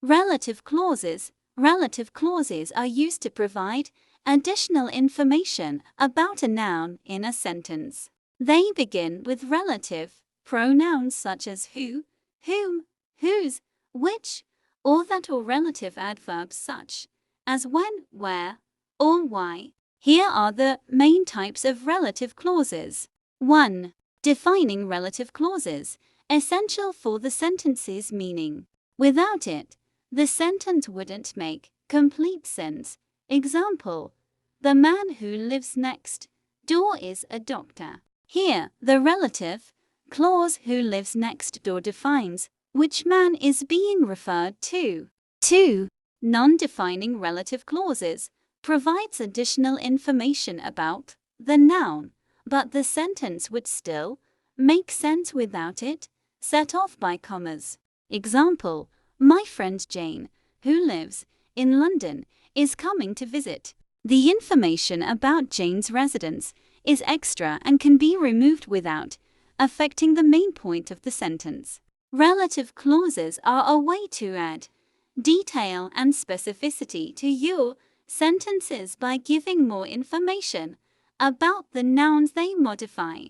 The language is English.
Relative clauses. Relative clauses are used to provide additional information about a noun in a sentence. They begin with relative pronouns such as who, whom, whose, which, or that, or relative adverbs such as when, where, or why. Here are the main types of relative clauses. 1. Defining relative clauses, essential for the sentence's meaning. Without it, the sentence wouldn't make complete sense. Example: the man who lives next door is a doctor. Here, the relative clause who lives next door defines which man is being referred to. 2. Non-defining relative clauses provides additional information about the noun, but the sentence would still make sense without it, set off by commas. Example: my friend Jane, who lives in London, is coming to visit. The information about Jane's residence is extra and can be removed without affecting the main point of the sentence. Relative clauses are a way to add detail and specificity to your sentences by giving more information about the nouns they modify.